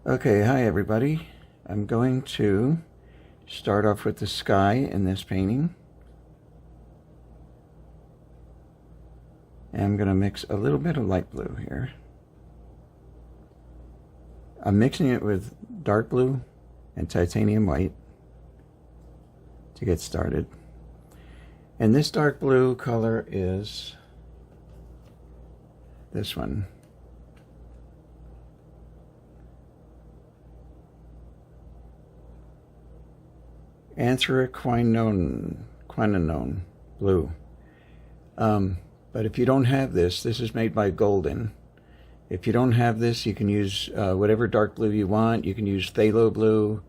Okay, hi everybody. I'm going to start off with the sky in this painting. And I'm going to mix a little bit of light blue here. I'm mixing it with dark blue and titanium white to get started. And this dark blue color is this one. Anthraquinone Blue. But if you don't have this is made by Golden. If you don't have this, you can use whatever dark blue you want. You can use phthalo blue,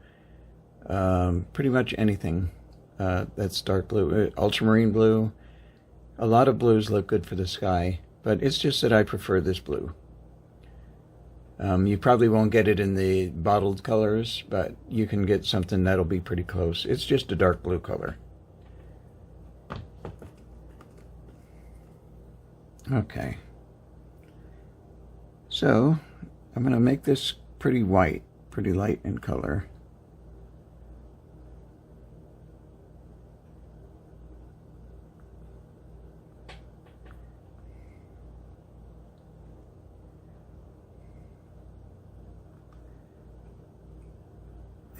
pretty much anything that's dark blue, ultramarine blue. A lot of blues look good for the sky, but it's just that I prefer this blue. You probably won't get it in the bottled colors, but you can get something that'll be pretty close. It's just a dark blue color. Okay. So, I'm going to make this pretty white, pretty light in color.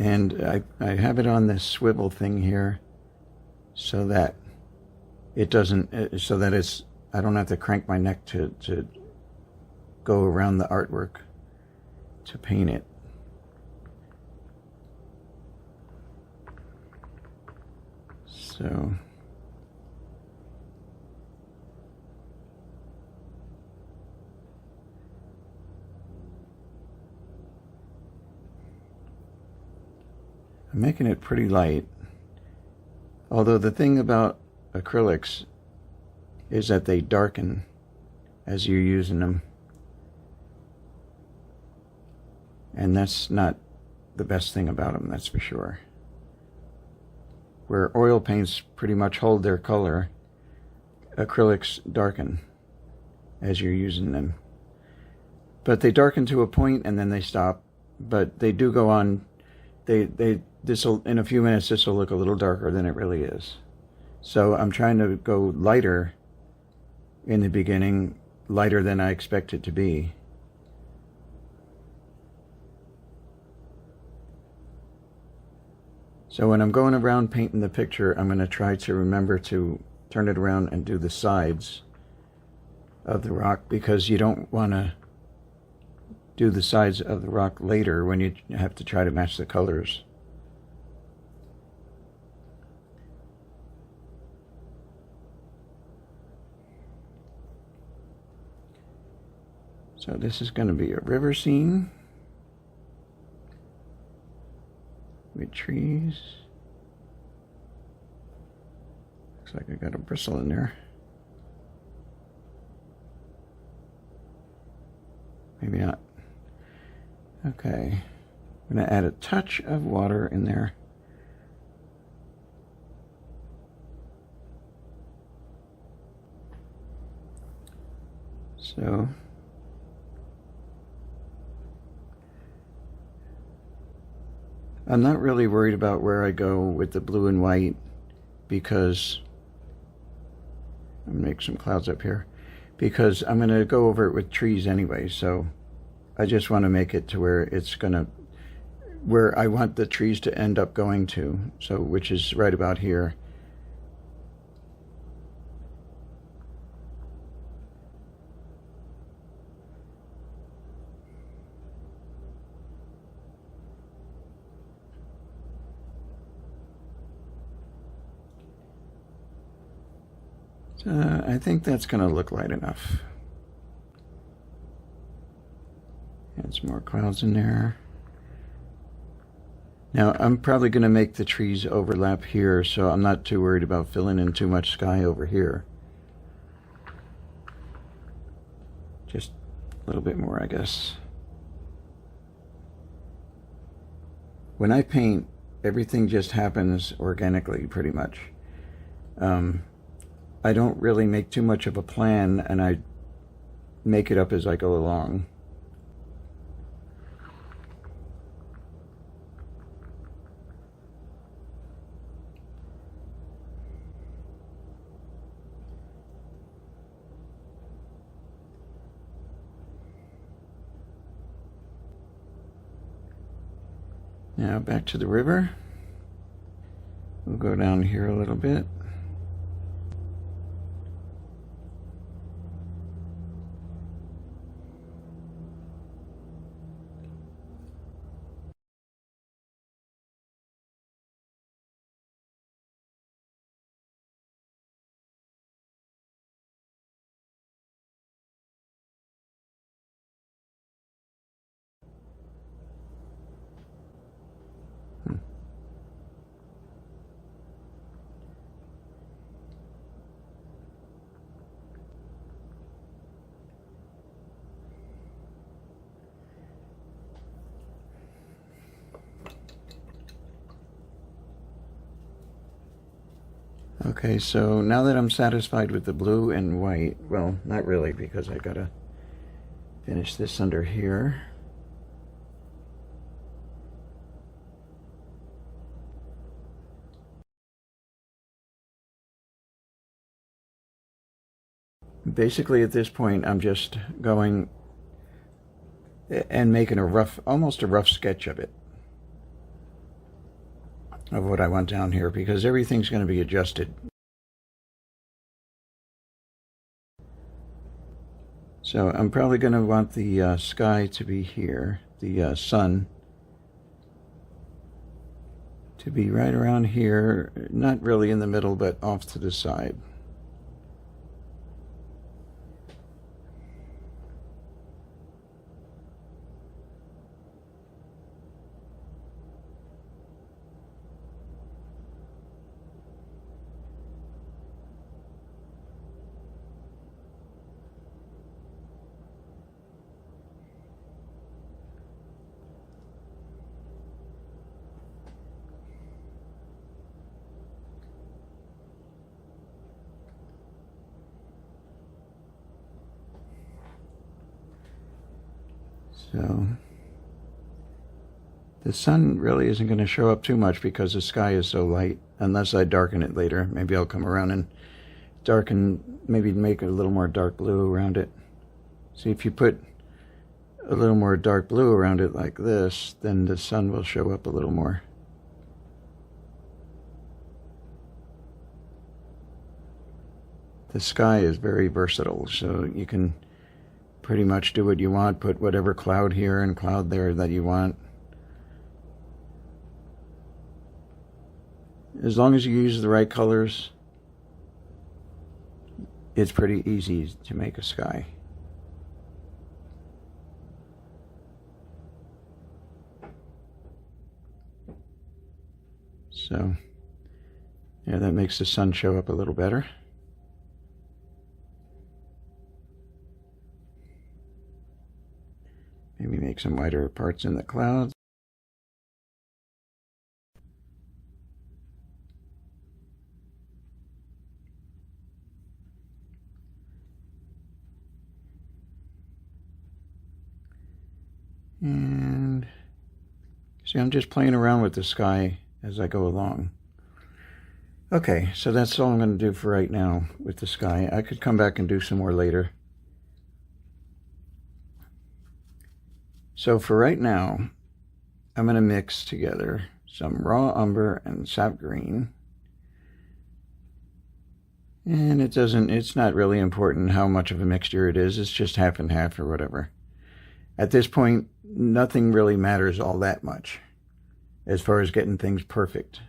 And I have it on this swivel thing here so that it doesn't, I don't have to crank my neck to go around the artwork to paint it. So I'm making it pretty light, although the thing about acrylics is that they darken as you're using them, and that's not the best thing about them, that's for sure. Where oil paints pretty much hold their color, acrylics darken as you're using them. But they darken to a point and then they stop, but they do go on. This'll, in a few minutes, this will look a little darker than it really is. So I'm trying to go lighter in the beginning, lighter than I expect it to be. So when I'm going around painting the picture, I'm going to try to remember to turn it around and do the sides of the rock, because you don't want to do the sides of the rock later when you have to try to match the colors. So this is going to be a river scene with trees. Looks like I got a bristle in there. Maybe not. Okay, I'm going to add a touch of water in there. So I'm not really worried about where I go with the blue and white, because I'm going to make some clouds up here, because I'm going to go over it with trees anyway. So I just want to make it to where it's going to, where I want the trees to end up going to, so which is right about here. I think that's going to look light enough. Add some more clouds in there. Now I'm probably going to make the trees overlap here, so I'm not too worried about filling in too much sky over here. Just a little bit more, I guess. When I paint, everything just happens organically, pretty much. I don't really make too much of a plan, and I make it up as I go along. Now back to the river. We'll go down here a little bit. Okay, so now that I'm satisfied with the blue and white, well, not really, because I gotta finish this under here. Basically, at this point, I'm just going and making a rough, almost a rough sketch of it, of what I want down here, because everything's going to be adjusted. So I'm probably going to want the sky to be here, the sun to be right around here, not really in the middle, but off to the side. So the sun really isn't going to show up too much because the sky is so light, unless I darken it later. Maybe I'll come around and darken, maybe make it a little more dark blue around it. See, if you put a little more dark blue around it like this, then the sun will show up a little more. The sky is very versatile, so you can pretty much do what you want, put whatever cloud here and cloud there that you want. As long as you use the right colors, it's pretty easy to make a sky. So, yeah, that makes the sun show up a little better. Maybe make some wider parts in the clouds. And see, I'm just playing around with the sky as I go along. Okay, so that's all I'm going to do for right now with the sky. I could come back and do some more later. So for right now, I'm going to mix together some raw umber and sap green. And it's not really important how much of a mixture it is. It's just half and half or whatever. At this point, nothing really matters all that much as far as getting things perfect.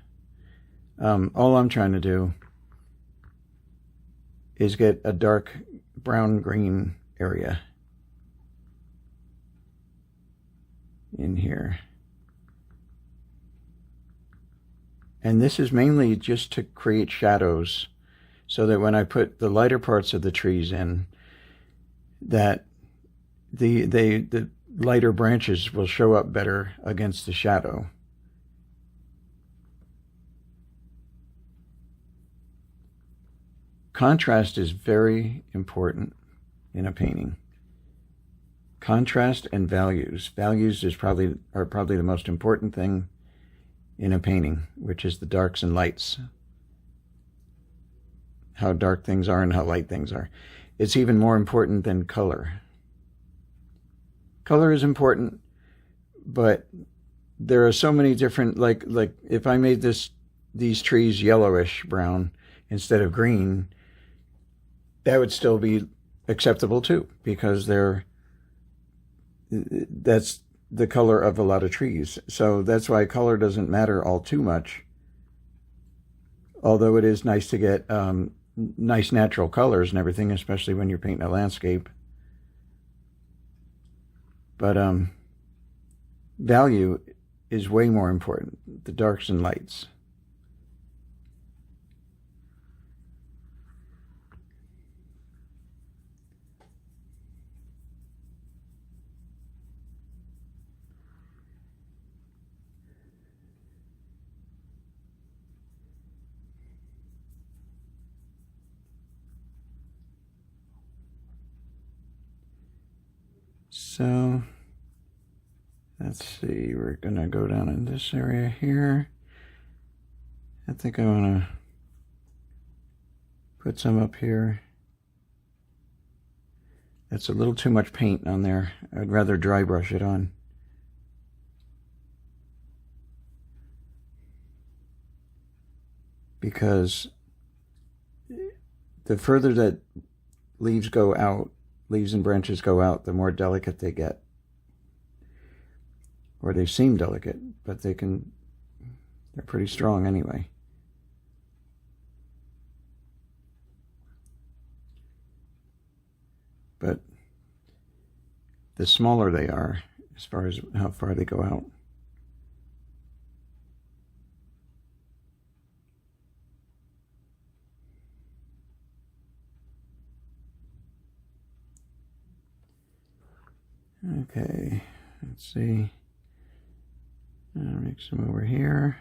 All I'm trying to do is get a dark brown-green area in here. And this is mainly just to create shadows so that when I put the lighter parts of the trees in, that the lighter branches will show up better against the shadow. Contrast is very important in a painting. Contrast and values. Values are probably the most important thing in a painting, which is the darks and lights. How dark things are and how light things are. It's even more important than color. Color is important, but there are so many different, like if I made these trees yellowish brown instead of green, that would still be acceptable too, because that's the color of a lot of trees. So that's why color doesn't matter all too much. Although it is nice to get nice natural colors and everything, especially when you're painting a landscape. But value is way more important, the darks and lights. So let's see, we're gonna go down in this area here. I think I want to put some up here. That's a little too much paint on there. I'd rather dry brush it on. Because the further that leaves go out, leaves and branches go out, the more delicate they get. Or they seem delicate, but they're pretty strong anyway. But the smaller they are, as far as how far they go out. Okay, let's see. I'll make some over here.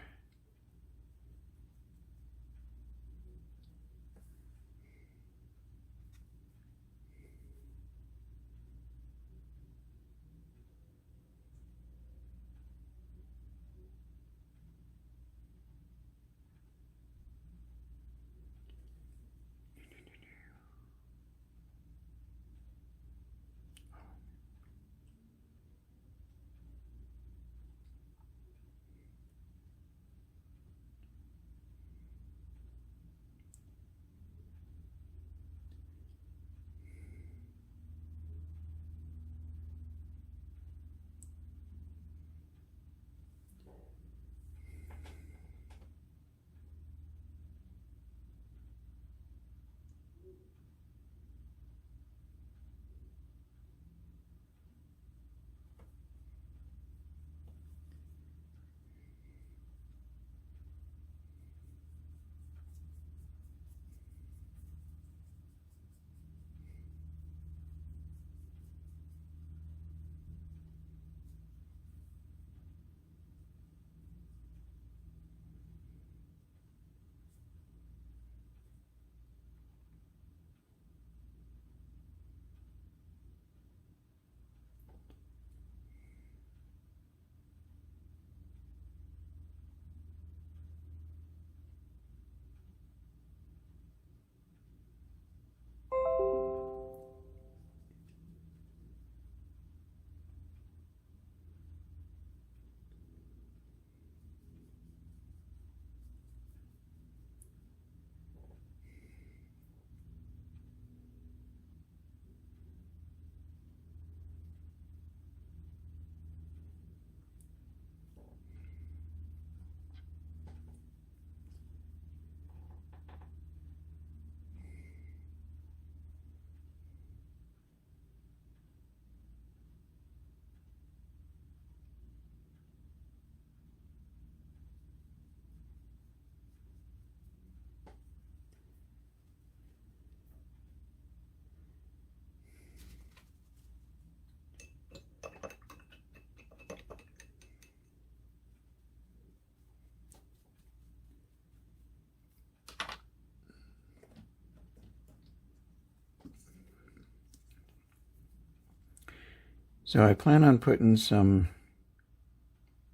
So I plan on putting some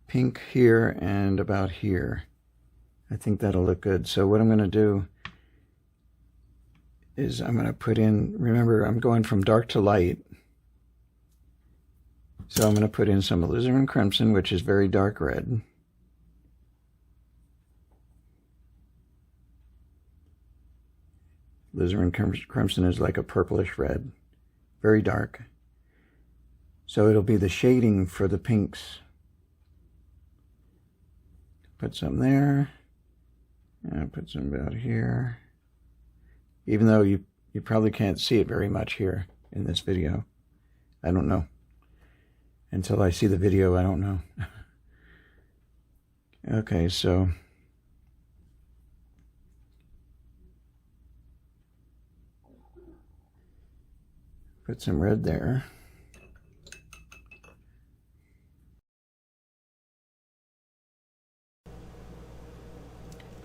pink here and about here. I think that'll look good. So what I'm going to do is I'm going to put in, remember I'm going from dark to light. So I'm going to put in some Alizarin Crimson, which is very dark red. Alizarin Crimson is like a purplish red, very dark. So it'll be the shading for the pinks. Put some there. And put some about here. Even though you probably can't see it very much here in this video. I don't know. Until I see the video, I don't know. Okay, so put some red there.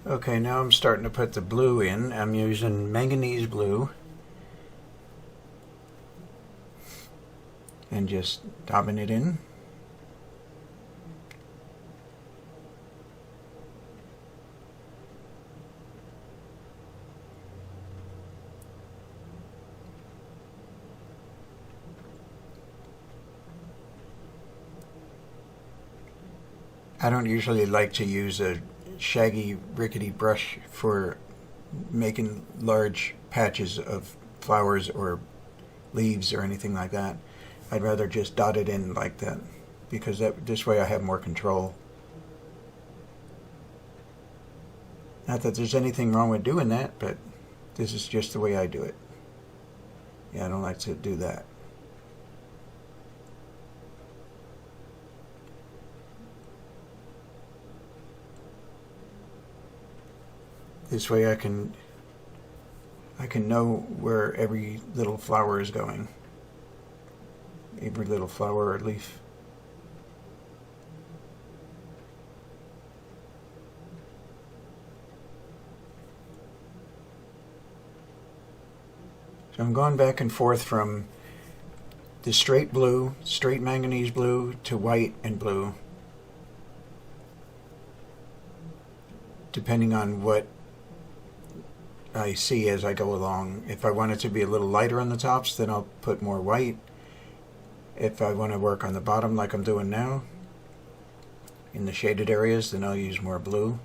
Okay, now I'm starting to put the blue in. I'm using manganese blue. And just dabbing it in. I don't usually like to use a shaggy, rickety brush for making large patches of flowers or leaves or anything like that. I'd rather just dot it in like that, because this way I have more control. Not that there's anything wrong with doing that, but this is just the way I do it. Yeah, I don't like to do that. This way I can know where every little flower is going. Every little flower or leaf. So I'm going back and forth from the straight blue, straight manganese blue, to white and blue, depending on what I see as I go along. If I want it to be a little lighter on the tops, then I'll put more white. If I want to work on the bottom like I'm doing now, in the shaded areas, then I'll use more blue.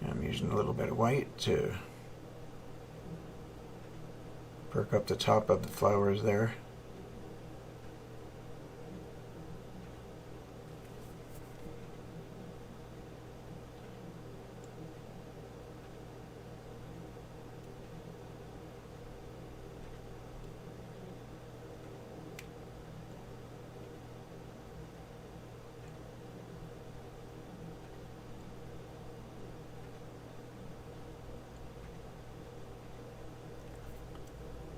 I'm using a little bit of white to perk up the top of the flowers there.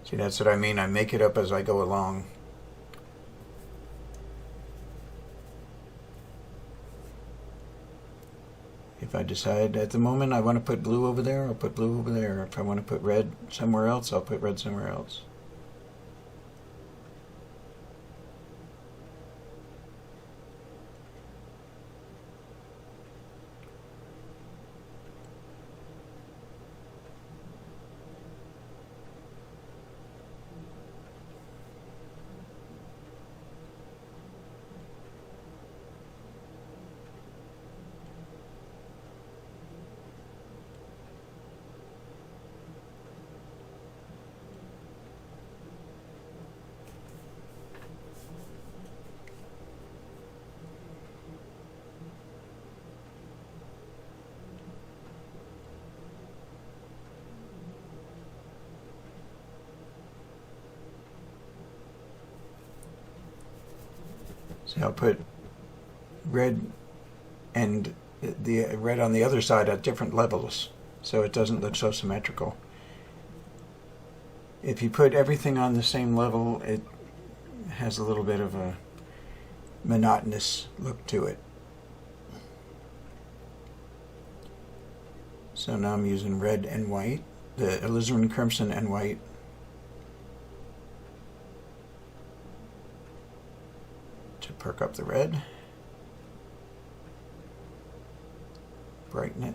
See, that's what I mean. I make it up as I go along. If I decide at the moment I want to put blue over there, I'll put blue over there. If I want to put red somewhere else, I'll put red somewhere else. See, I'll put red and the red on the other side at different levels, so it doesn't look so symmetrical. If you put everything on the same level, it has a little bit of a monotonous look to it. So now I'm using red and white, the Alizarin Crimson and white. To perk up the red, brighten it.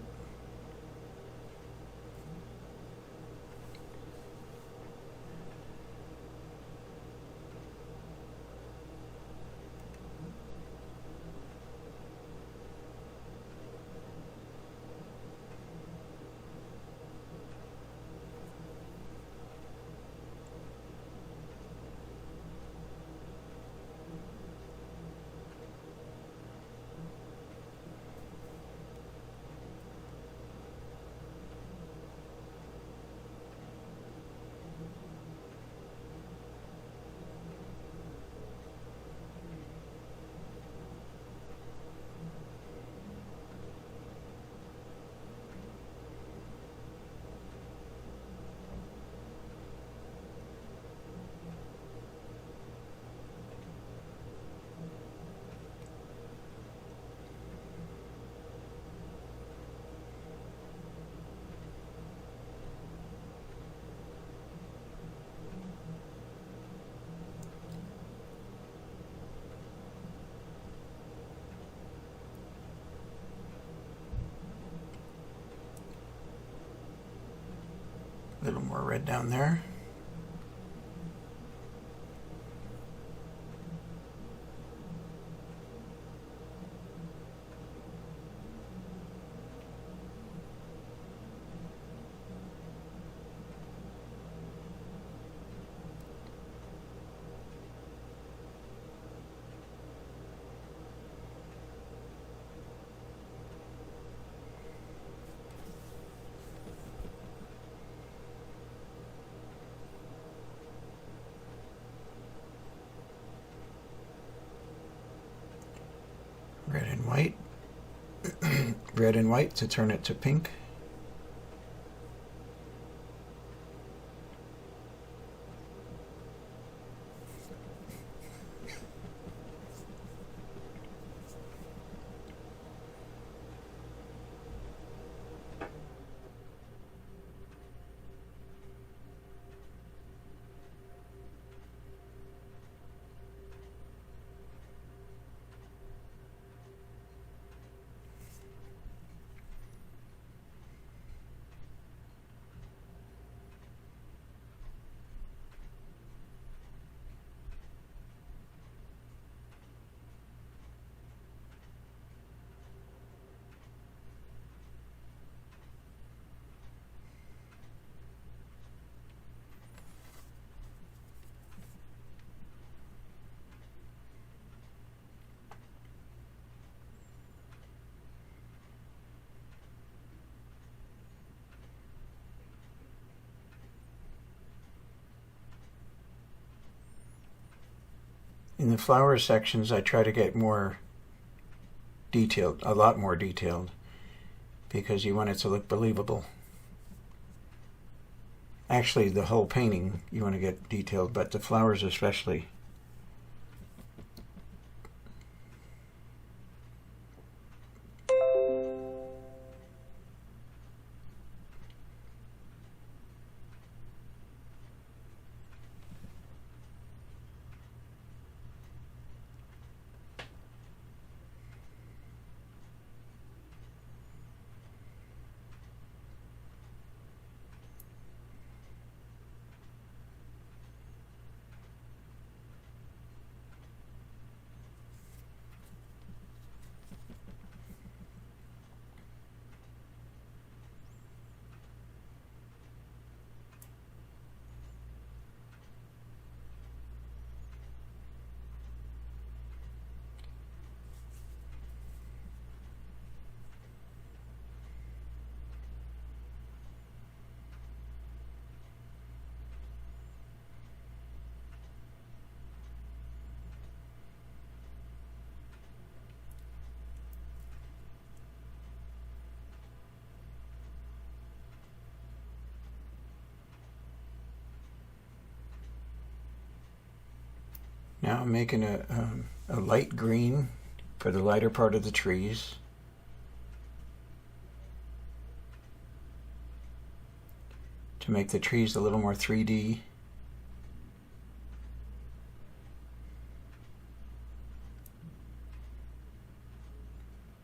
A little more red down there. Red and white. Red and white to turn it to pink. In the flower sections, I try to get more detailed, a lot more detailed, because you want it to look believable. Actually, the whole painting you want to get detailed, but the flowers especially. Now I'm making a light green for the lighter part of the trees. To make the trees a little more 3D.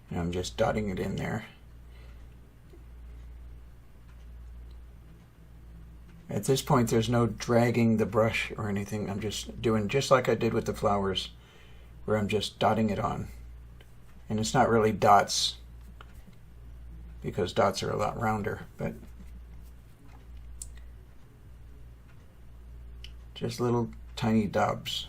And I'm just dotting it in there. At this point, there's no dragging the brush or anything. I'm just doing just like I did with the flowers, where I'm just dotting it on. And it's not really dots, because dots are a lot rounder, but just little tiny daubs.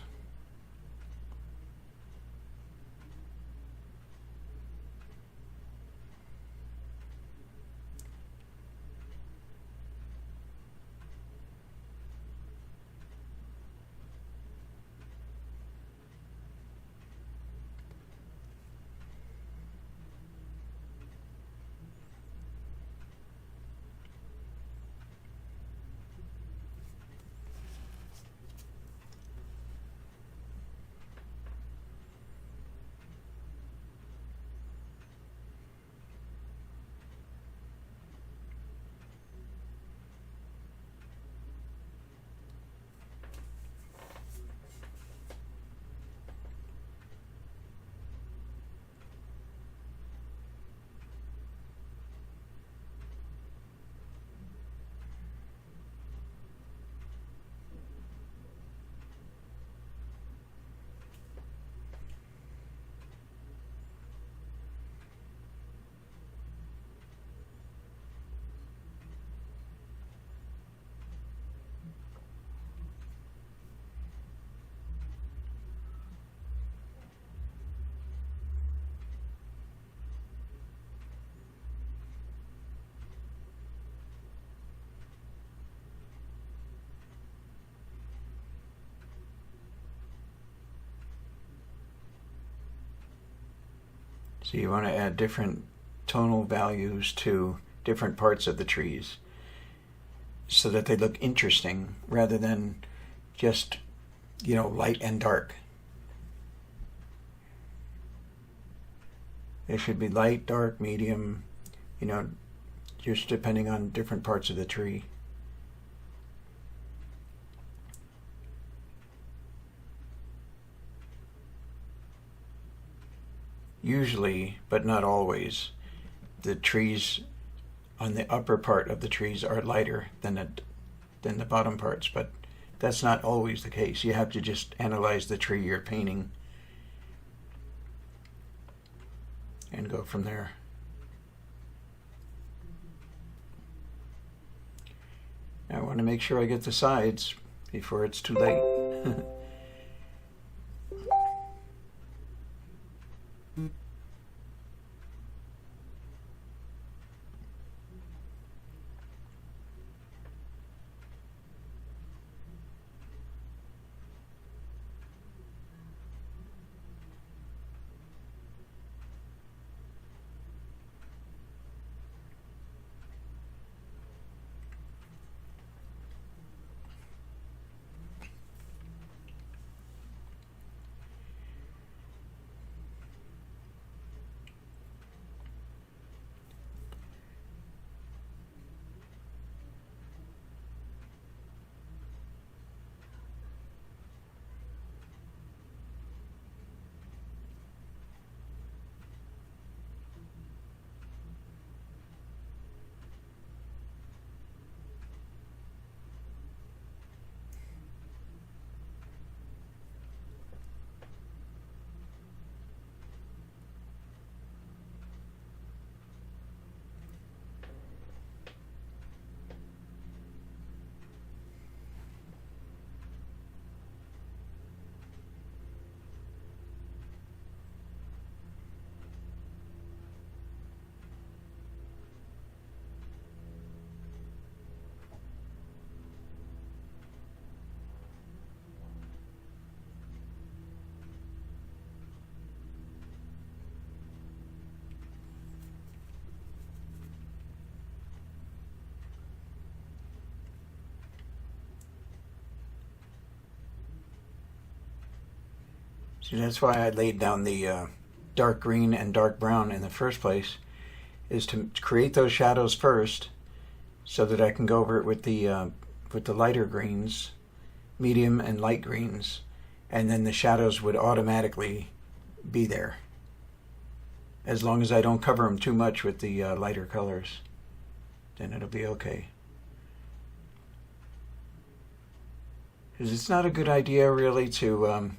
So you want to add different tonal values to different parts of the trees so that they look interesting rather than just, you know, light and dark. It should be light, dark, medium, you know, just depending on different parts of the tree. Usually, but not always, the trees on the upper part of the trees are lighter than the bottom parts, but that's not always the case. You have to just analyze the tree you're painting and go from there. Now I want to make sure I get the sides before it's too late. See, that's why I laid down the dark green and dark brown in the first place, is to create those shadows first so that I can go over it with the lighter greens, medium and light greens, and then the shadows would automatically be there as long as I don't cover them too much with the lighter colors. Then it'll be okay. Because it's not a good idea really to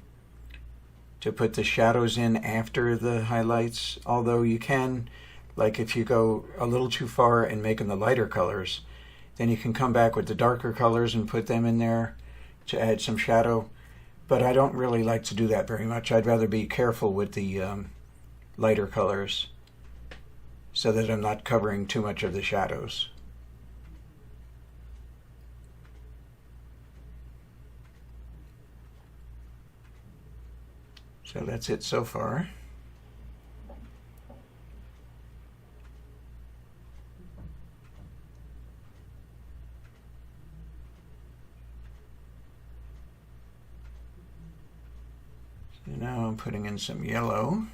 put the shadows in after the highlights, although you can, like if you go a little too far in making the lighter colors, then you can come back with the darker colors and put them in there to add some shadow. But I don't really like to do that very much. I'd rather be careful with the lighter colors so that I'm not covering too much of the shadows. So that's it so far. So now I'm putting in some yellow.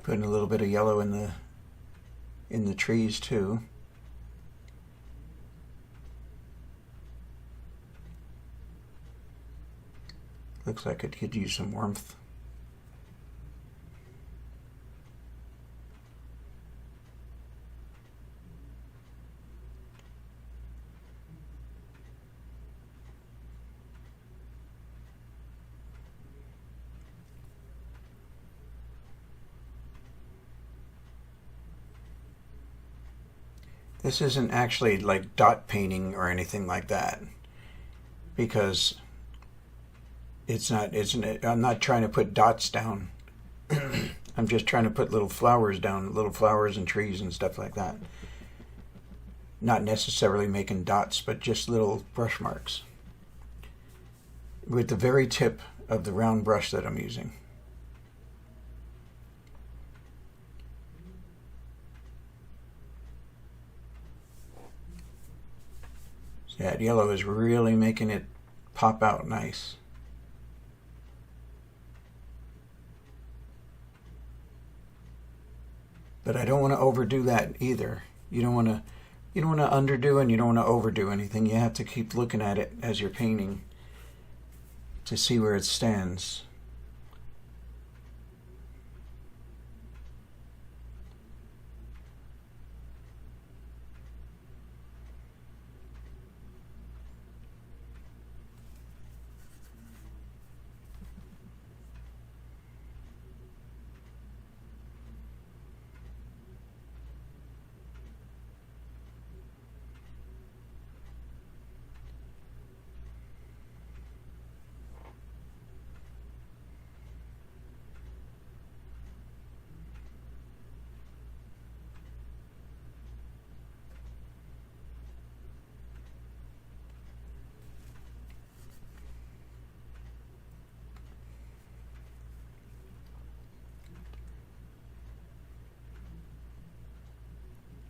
Putting a little bit of yellow in the trees too. Looks like it could use some warmth. This isn't actually like dot painting or anything like that, because I'm not trying to put dots down. I'm just trying to put little flowers down, little flowers and trees and stuff like that. Not necessarily making dots, but just little brush marks with the very tip of the round brush that I'm using. So that yellow is really making it pop out nice. But I don't want to overdo that either. You don't want to underdo and you don't want to overdo anything. You have to keep looking at it as you're painting to see where it stands.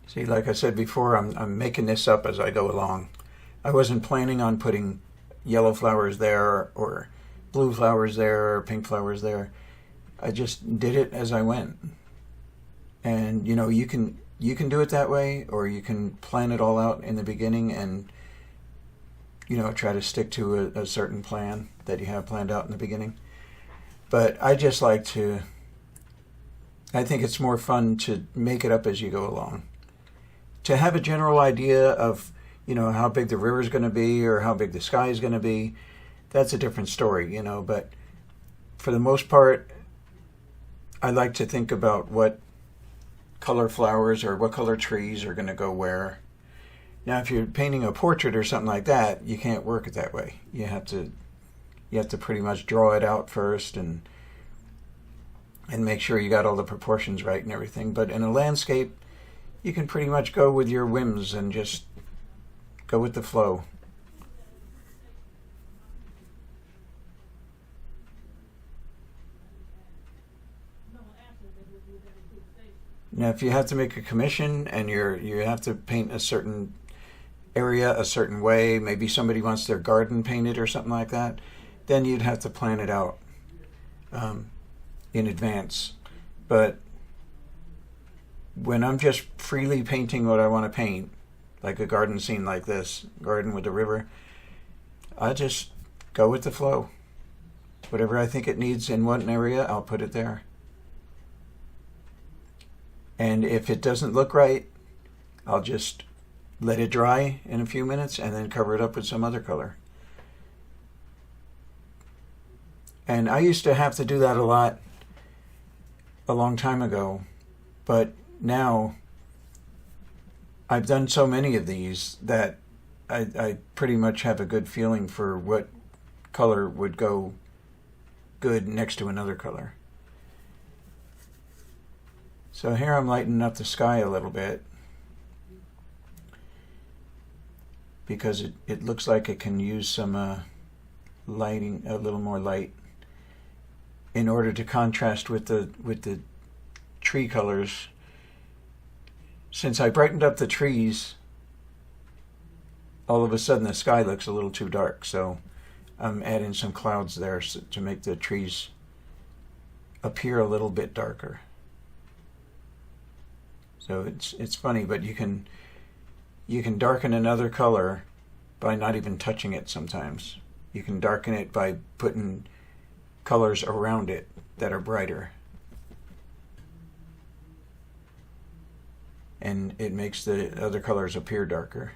See, like I said before, I'm making this up as I go along. I wasn't planning on putting yellow flowers there or blue flowers there or pink flowers there. I just did it as I went. And you know, you can do it that way, or you can plan it all out in the beginning and, you know, try to stick to a certain plan that you have planned out in the beginning. But I just like to, I think it's more fun to make it up as you go along. To have a general idea of, you know, how big the river is going to be or how big the sky is going to be, that's a different story, you know. But for the most part, I like to think about what color flowers or what color trees are going to go where. Now, if you're painting a portrait or something like that, you can't work it that way. You have to pretty much draw it out first and make sure you got all the proportions right and everything. But in a landscape, you can pretty much go with your whims and just go with the flow. Now, if you have to make a commission and you have to paint a certain area a certain way, maybe somebody wants their garden painted or something like that, then you'd have to plan it out in advance. But when I'm just freely painting what I want to paint, like a garden scene like this, garden with a river, I just go with the flow. Whatever I think it needs in one area, I'll put it there. And if it doesn't look right, I'll just let it dry in a few minutes and then cover it up with some other color. And I used to have to do that a lot a long time ago, but now I've done so many of these that I pretty much have a good feeling for what color would go good next to another color. So here I'm lightening up the sky a little bit because it looks like it can use some lighting, a little more light, in order to contrast with the tree colors. Since I brightened up the trees, all of a sudden the sky looks a little too dark, so I'm adding some clouds there to make the trees appear a little bit darker. So it's funny, but you can darken another color by not even touching it sometimes. You can darken it by putting colors around it that are brighter. And it makes the other colors appear darker.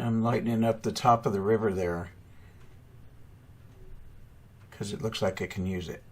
I'm lightening up the top of the river there because it looks like I can use it.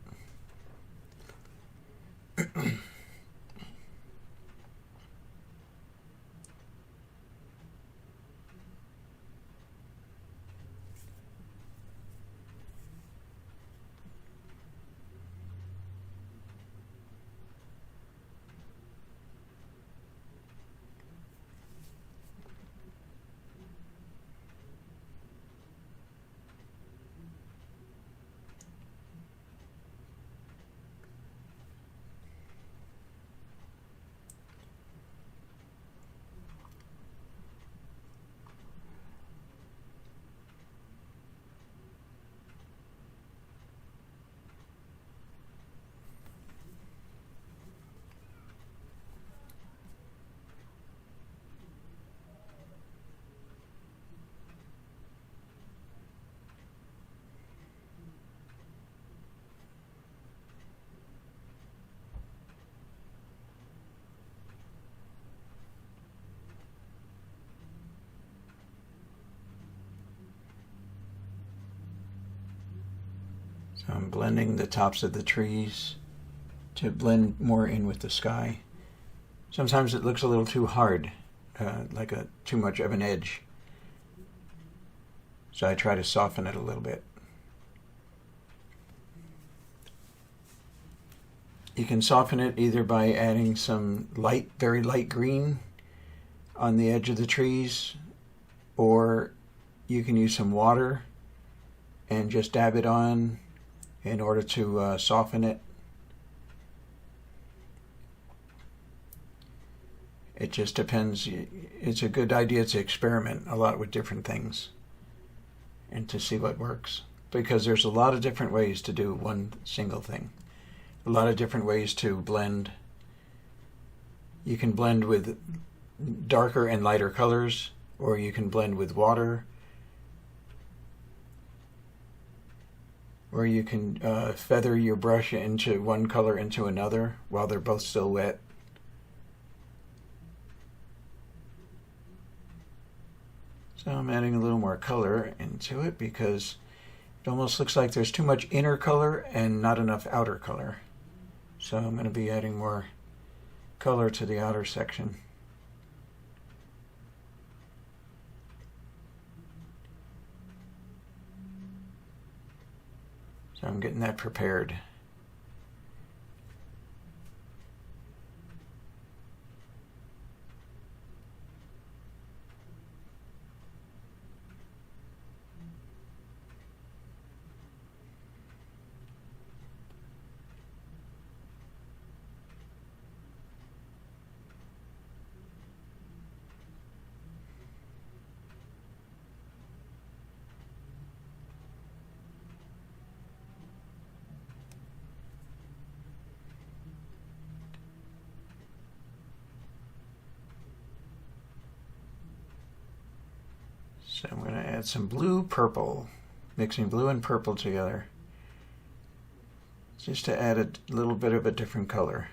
So I'm blending the tops of the trees to blend more in with the sky. Sometimes it looks a little too hard, like too much of an edge. So I try to soften it a little bit. You can soften it either by adding some light, very light green on the edge of the trees, or you can use some water and just dab it on in order to soften it. It just depends. It's a good idea to experiment a lot with different things and to see what works, because there's a lot of different ways to do one single thing. A lot of different ways to blend. You can blend with darker and lighter colors, or you can blend with water, or you can feather your brush into one color into another while they're both still wet. So I'm adding a little more color into it because it almost looks like there's too much inner color and not enough outer color. So I'm going to be adding more color to the outer section. So I'm getting that prepared. So I'm going to add some blue purple, mixing blue and purple together, just to add a little bit of a different color.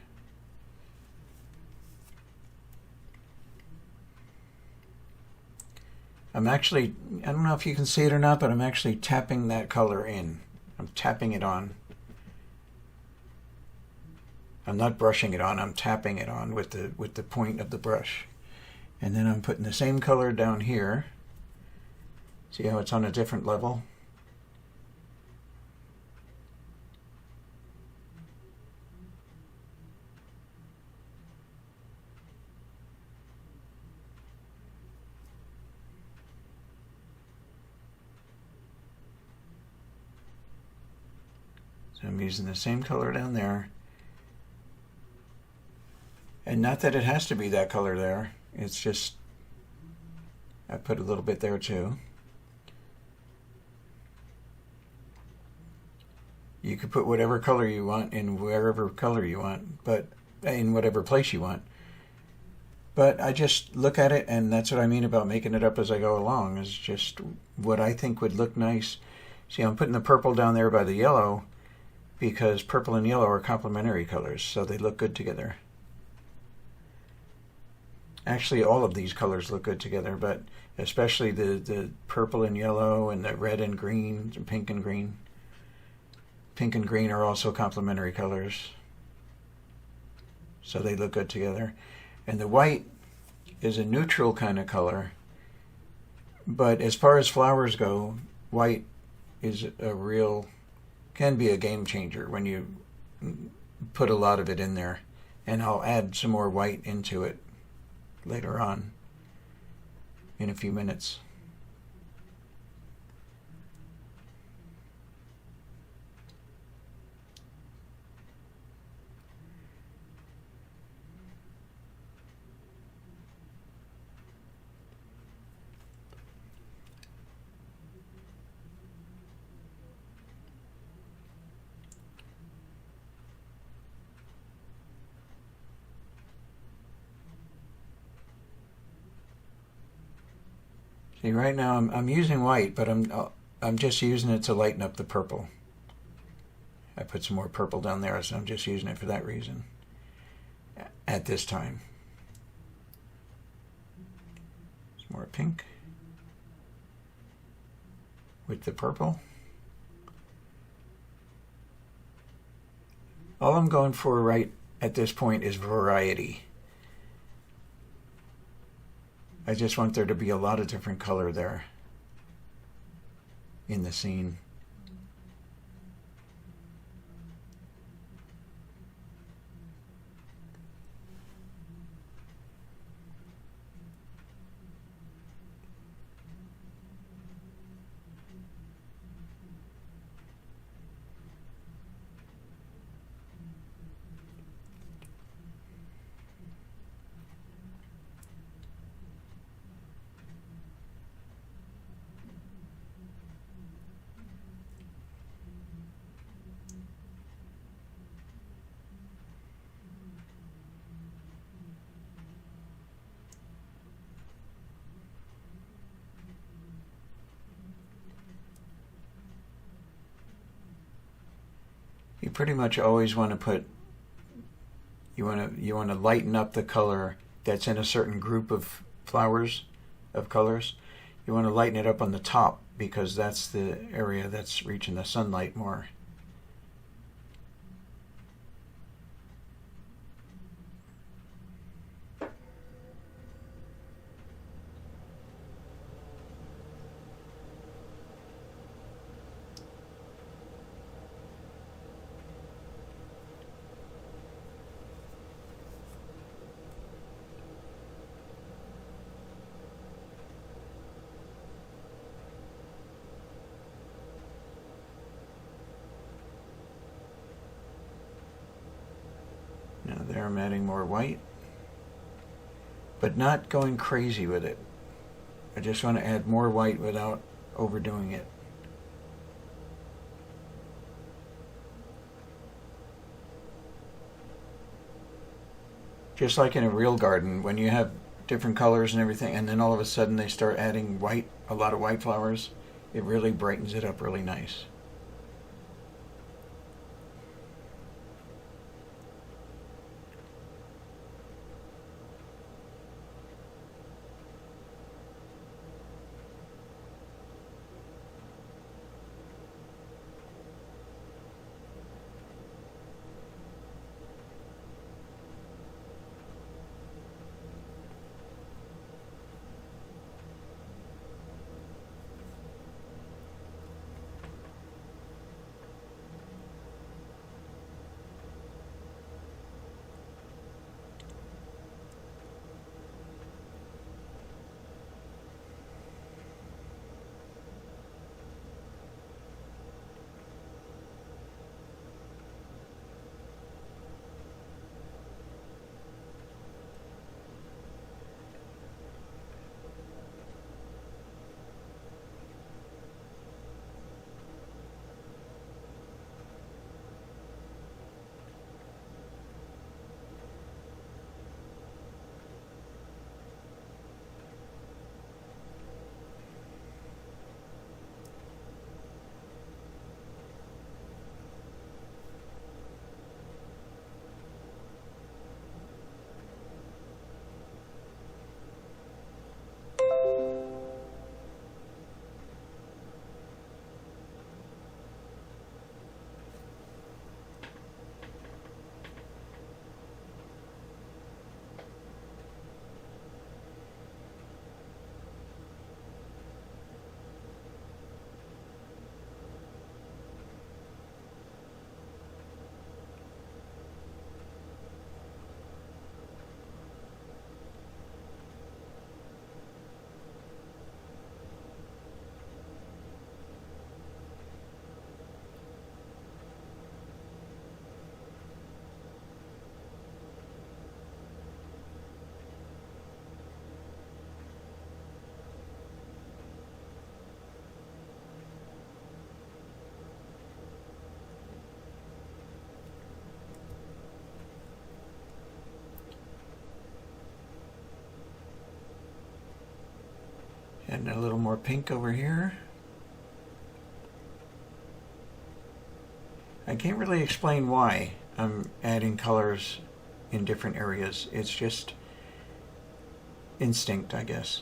I'm actually, I don't know if you can see it or not, but I'm actually tapping that color in. I'm tapping it on. I'm not brushing it on, I'm tapping it on with the point of the brush. And then I'm putting the same color down here. See how it's on a different level? So I'm using the same color down there. And not that it has to be that color there. It's just, I put a little bit there too. You could put whatever color you want in wherever color you want, but in whatever place you want. But I just look at it, and that's what I mean about making it up as I go along, is just what I think would look nice. See, I'm putting the purple down there by the yellow because purple and yellow are complementary colors, so they look good together. Actually, all of these colors look good together, but especially the purple and yellow and the red and green and pink and green. Pink and green are also complementary colors, so they look good together. And the white is a neutral kind of color, but as far as flowers go, white is can be a game changer when you put a lot of it in there. And I'll add some more white into it later on in a few minutes. See, right now I'm using white, but I'm just using it to lighten up the purple. I put some more purple down there, so I'm just using it for that reason at this time. Some more pink with the purple. All I'm going for right at this point is variety. I just want there to be a lot of different color there in the scene. You pretty much always want to put, you want to lighten up the color that's in a certain group of flowers, of colors. You want to lighten it up on the top because that's the area that's reaching the sunlight more. Now there I'm adding more white, but not going crazy with it. I just want to add more white without overdoing it. Just like in a real garden, when you have different colors and everything, and then all of a sudden they start adding white, a lot of white flowers, it really brightens it up really nice. Adding a little more pink over here. I can't really explain why I'm adding colors in different areas. It's just instinct, I guess.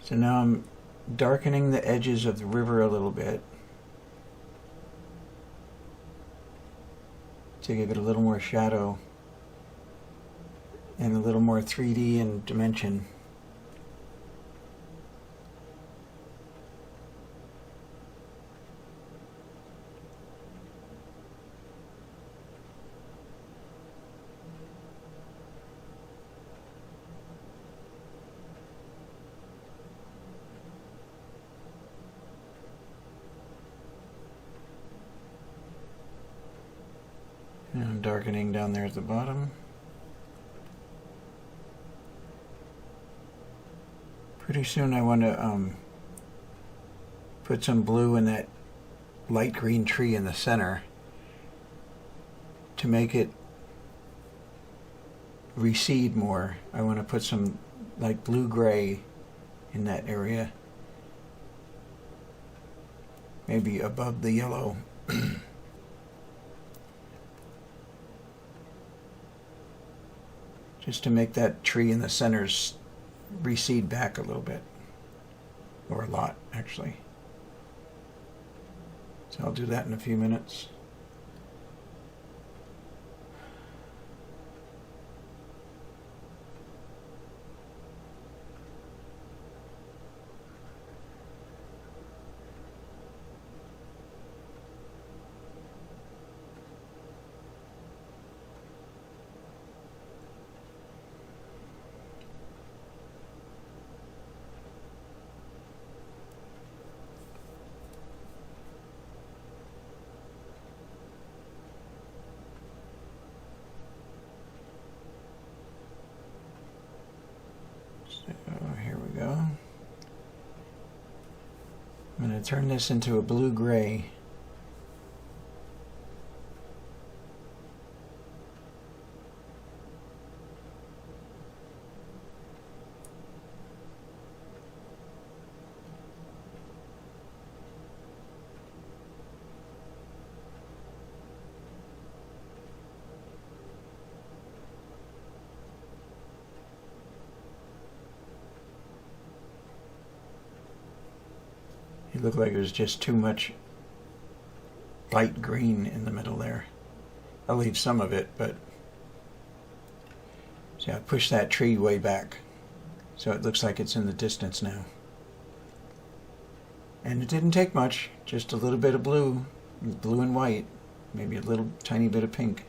So now I'm darkening the edges of the river a little bit to give it a little more shadow and a little more 3D in dimension. And I'm darkening down there at the bottom. Pretty soon I want to put some blue in that light green tree in the center to make it recede more. I want to put some like blue-gray in that area, maybe above the yellow. Just to make that tree in the centers recede back a little bit, or a lot actually. So I'll do that in a few minutes. Here we go. I'm going to turn this into a blue-gray. It looked like it was just too much light green in the middle there. I'll leave some of it, but see, I pushed that tree way back, so it looks like it's in the distance now. And it didn't take much, just a little bit of blue and white, maybe a little tiny bit of pink.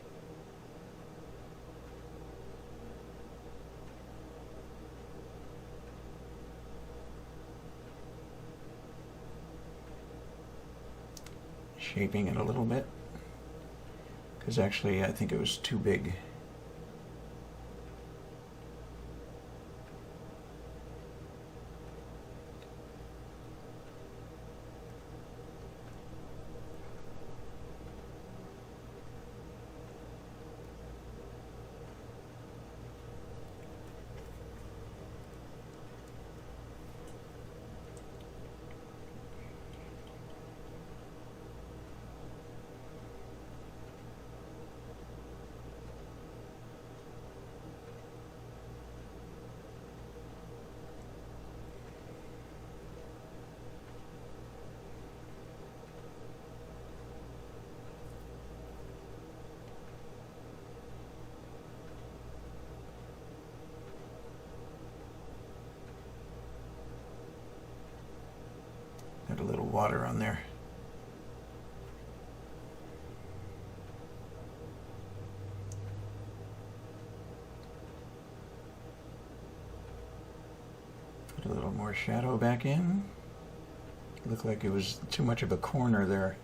shaping it a little bit, because actually I think it was too big. Got a little water on there. Put a little more shadow back in. Looked like it was too much of a corner there.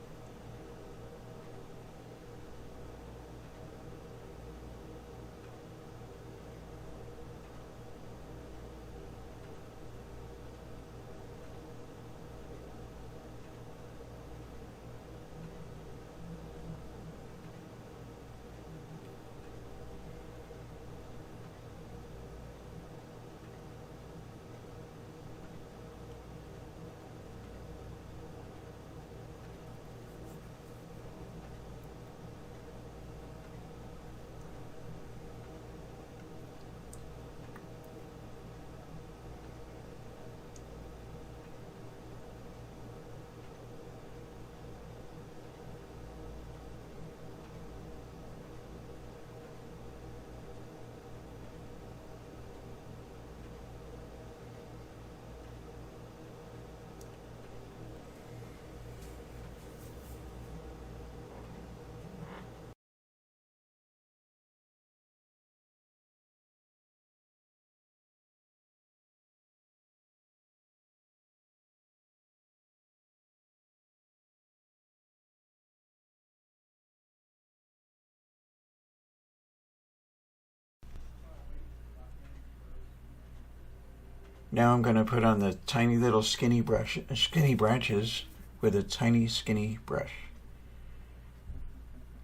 Now I'm going to put on the tiny little skinny branches with a tiny skinny brush.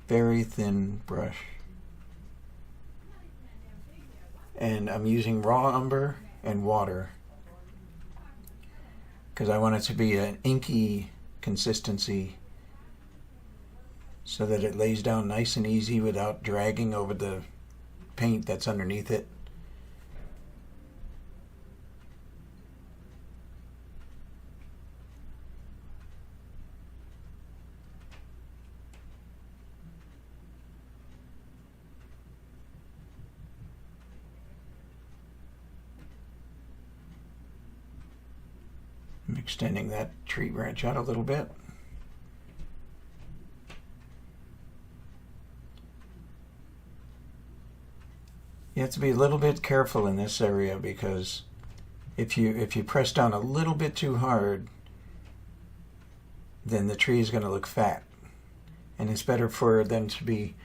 Very thin brush. And I'm using raw umber and water because I want it to be an inky consistency so that it lays down nice and easy without dragging over the paint that's underneath it. I'm extending that tree branch out a little bit. You have to be a little bit careful in this area because if you press down a little bit too hard, then the tree is going to look fat. And it's better for them to be,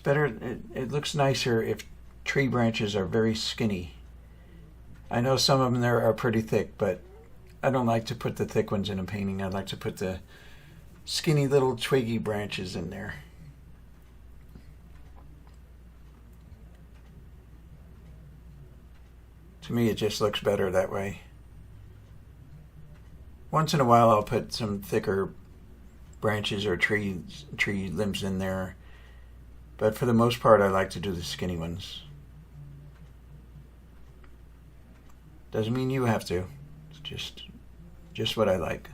it looks nicer if tree branches are very skinny. I know some of them there are pretty thick, but I don't like to put the thick ones in a painting. I like to put the skinny little twiggy branches in there. To me, it just looks better that way. Once in a while, I'll put some thicker branches or tree limbs in there. But for the most part, I like to do the skinny ones. Doesn't mean you have to. It's just what I like.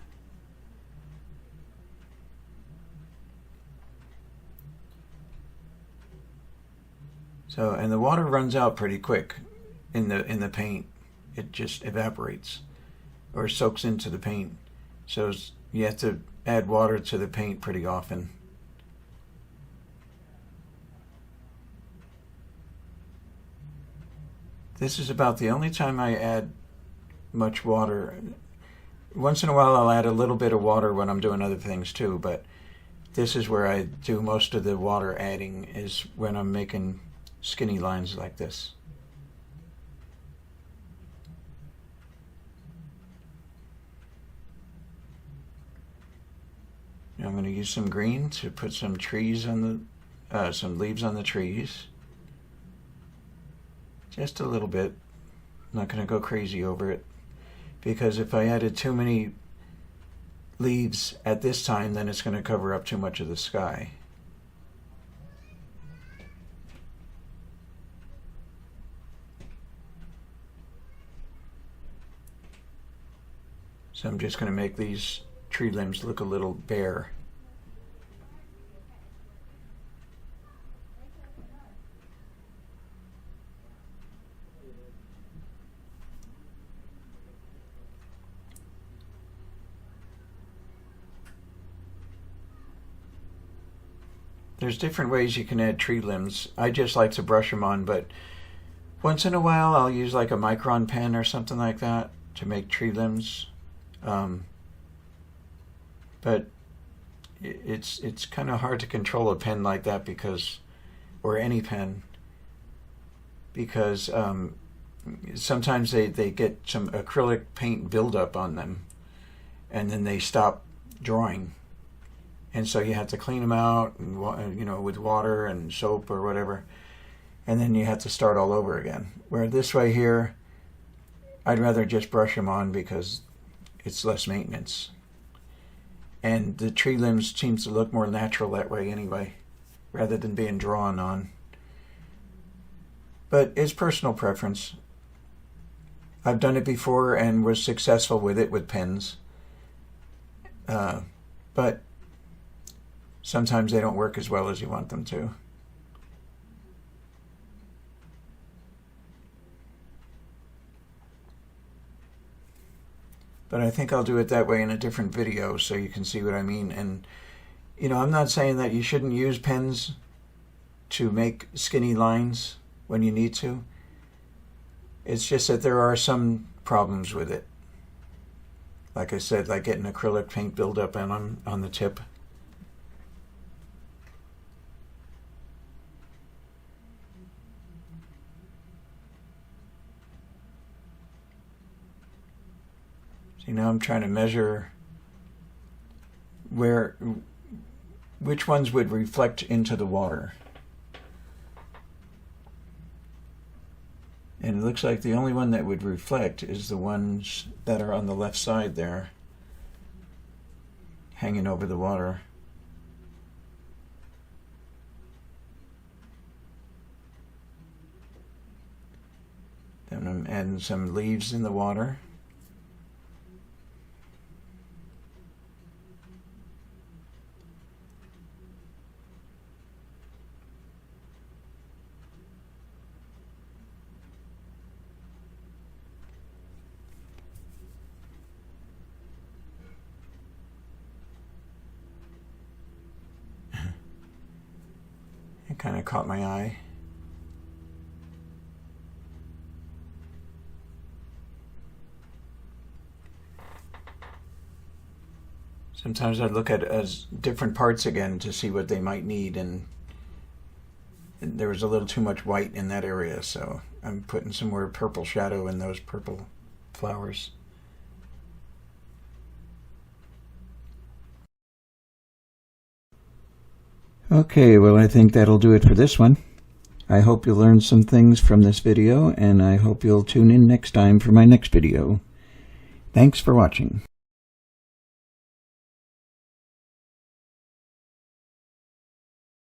So, and the water runs out pretty quick in the paint. It just evaporates or soaks into the paint. So you have to add water to the paint pretty often. This is about the only time I add much water. Once in a while I'll add a little bit of water when I'm doing other things too, but this is where I do most of the water adding, is when I'm making skinny lines like this. Now I'm going to use some green to put some trees on the, some leaves on the trees. Just a little bit. I'm not going to go crazy over it, because if I added too many leaves at this time, then it's going to cover up too much of the sky. So I'm just going to make these tree limbs look a little bare. There's different ways you can add tree limbs. I just like to brush them on, but once in a while I'll use like a micron pen or something like that to make tree limbs. But it's kind of hard to control a pen like that, because, or any pen, because sometimes they get some acrylic paint buildup on them, and then they stop drawing. And so you have to clean them out, and, you know, with water and soap or whatever, and then you have to start all over again. Where this way here, I'd rather just brush them on because it's less maintenance. And the tree limbs seems to look more natural that way anyway, rather than being drawn on. But it's personal preference. I've done it before and was successful with it with pens. But sometimes they don't work as well as you want them to. But I think I'll do it that way in a different video so you can see what I mean. And, you know, I'm not saying that you shouldn't use pens to make skinny lines when you need to. It's just that there are some problems with it. Like I said, like getting acrylic paint buildup on the tip. See, now I'm trying to measure which ones would reflect into the water. And it looks like the only one that would reflect is the ones that are on the left side there, hanging over the water. Then I'm adding some leaves in the water. It kind of caught my eye. Sometimes I look at as different parts again to see what they might need, and there was a little too much white in that area, so I'm putting some more purple shadow in those purple flowers. Okay, well, I think that'll do it for this one. I hope you learned some things from this video, and I hope you'll tune in next time for my next video. Thanks for watching.